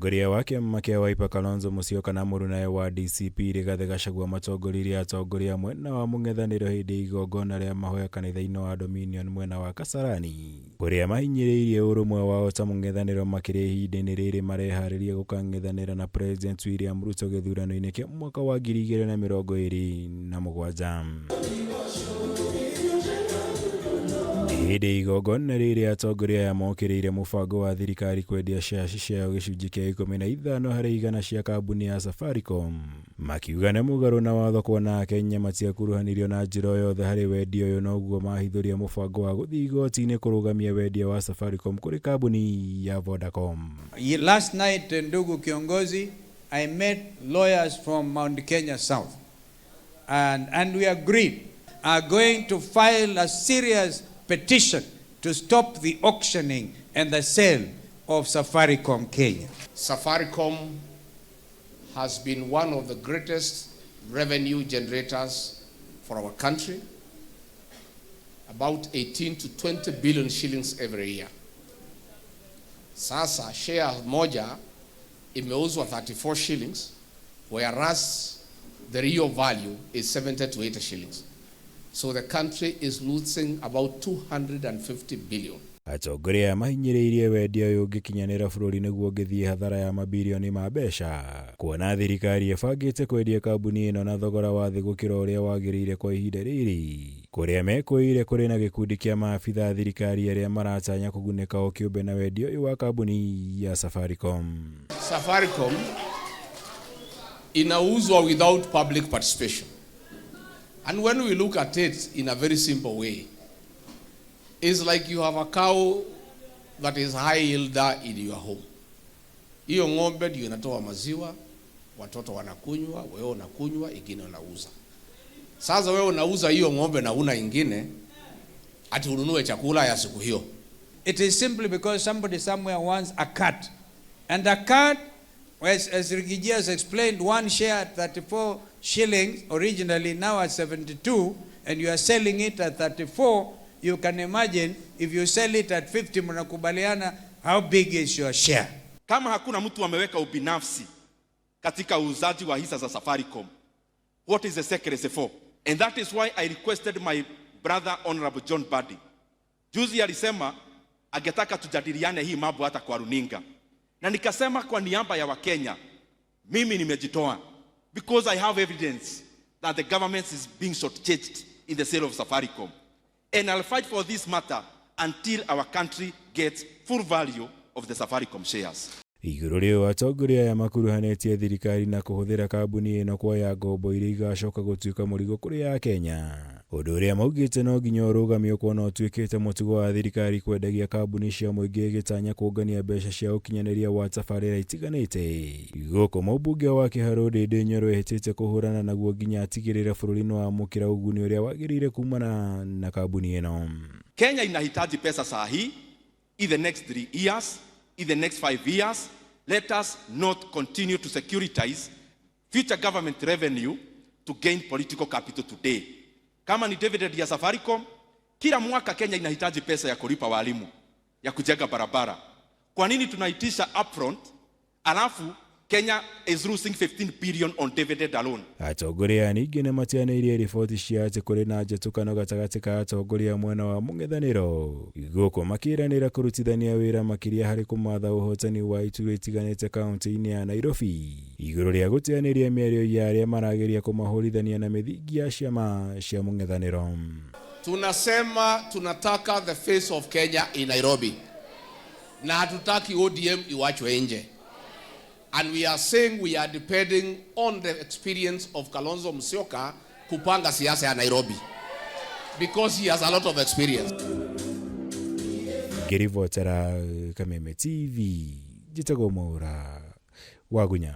Mũtongoria wa kĩama kĩa Wiper Kalonzo MUSYOKA na MURUNAWE wa DCP Rigathi GACHAGUA matongoririe atongoria MWENA wa MUNG'ETHANIRO hindi igongona rĩa mahoya kanitha-inĩ wa Dominion mwena wa Kasarani, kuria mahinyĩrĩirie ũrũmwe wao ta MUNG'ETHANIRO makĩria ihinda-inĩ rĩrĩ mareharĩria gũkang'ethanĩra na President William Ruto gĩthurano-inĩ kĩa mwaka wa 2027. Hindi igongona rĩrĩ atongoria aya mokĩrĩire mũbango wa thirikari kwendia shares ciao gĩcunjĩ kĩa 15 harĩ 100 cia kambuni ya SAFARICOM, makiuga nĩ mũgarũ na watho kuona AKENYA matiakũruhanirio na njĩra yothe harĩ wendia ũyũ, noguo mahithũria mũbango wa gũthiĩ igoti-inĩ kũrũgamia wendia wa SAFARICOM kũrĩ kambuni ya Vodacom. Last night, ndugu kiongozi, I met lawyers from Mount Kenya South and we agreed are going to file a serious petition to stop the auctioning and the sale of Safaricom Kenya. Safaricom has been one of the greatest revenue generators for our country, about 18 to 20 billion shillings every year. Sasa share moja imeuzwa 34 shillings, whereas the real value is 70 to 80 shillings. So the country is losing about 250 billion. Atongoria mahinyĩrĩirie wendia ũyũ ũngĩkinyanĩra bũrũri nĩguo ũngĩthiĩ hathara ya mabilioni ma mbeca, kuona thirikari ĩbangĩte kwendia kambuni ĩno na thogora wa thĩ gũkĩra ũrĩa wagĩrĩire kwa ihinda rĩrĩ, kũrĩa mekwĩire kũrĩ na gĩkundi kĩa maabitha thirikari arĩa maratanya kũgunĩka o kĩũmbe na wendia ũyũ wa kambuni ya Safaricom. Safaricom inauzwa without public participation. And when we look at it in a very simple way, it's like you have a cow that is high yielder in your home. Hiyo ng'ombe ndio inatoa maziwa, watoto wanakunywa, wewe unakunywa, ingine unauza. Sasa wewe unauza hiyo ng'ombe na una ingine, ati ununue chakula ya siku hiyo. It is simply because somebody somewhere wants a cat. And a cat, as Rigathi has explained, one share at 34 shillings originally, now at 72, and you are selling it at 34. You can imagine if you sell it at 50, mnakubaliana, how big is your share? Kama hakuna mtu ameweka ubinafsi katika uuzaji wa hisa za Safaricom, what is the secrecy for? And that is why I requested my brother Honorable John Badi. Juzi alisema angetaka tujadiliane hii mambo hata kwa runinga. Na nikasema kwa niaba ya Wakenya, mimi nimejitoa, because I have evidence that the government is being shortchanged in the sale of Safaricom. And I'll fight for this matter until our country gets full value of the Safaricom shares. Igũrũ rĩu atongoria aya makuruhanĩtie thirikari na kũhũthĩra kambuni ĩno kuoya ngombo iria igacoka gũtuĩka mũrigo kũrĩ AKENYA. Ũndũ ũrĩa maugĩte no nginya ũrũgamio kuona ũtuĩkĩte mũtugo wa thirikari kwendagia kambuni cia mũingĩ ĩgĩtanya kũngania mbeca cia ũkinyanĩria wa tabarĩra itiganĩte. Gũkũ mũmbunge wa Kĩharũ Ndĩndĩ Nyoro ehĩtĩte kũhũrana naguo nginya atigĩrĩre bũrũri nĩ wamũkĩra ũguni ũrĩa wagĩrĩire kumana na kambuni ĩno. Kenya inahitaji pesa saa hii, in the next 3 years, in the next 5 years. Let us not continue to securitize future government revenue to gain political capital today. Kama ni dividend ya Safaricom, kila mwaka Kenya inahitaji pesa ya kulipa walimu, ya kujenga barabara. Kwa nini tunaitisha upfront, alafu Kenya is losing 15 billion on dividend alone? Atongoria ningĩ nĩ matianĩirie riboti cia atĩ kũrĩ na njĩtũkano gatagatĩ ka atongoria mwena wa mũng'ethanĩro, gũkũ makĩranĩra kũrutithania wĩra makĩria harĩ kũmatha ũhotani wa iturwa itiganĩte kaunti-inĩ ya Nairobi, igũrũ rĩa gũteanĩria mĩario ya arĩa marageria kũmahũrithania na mĩthingi ya ciama cia mũng'ethanĩro. Tunasema tunataka the face of Kenya in Nairobi, na hatutaki ODM iwachwe nje. And we are saying we are depending on the experience of Kalonzo MUSYOKA kupanga siasa ya Nairobi, because he has a lot of experience. Ngĩribotera Kameme TV, njĩtagwo Mwaura wa Gunya.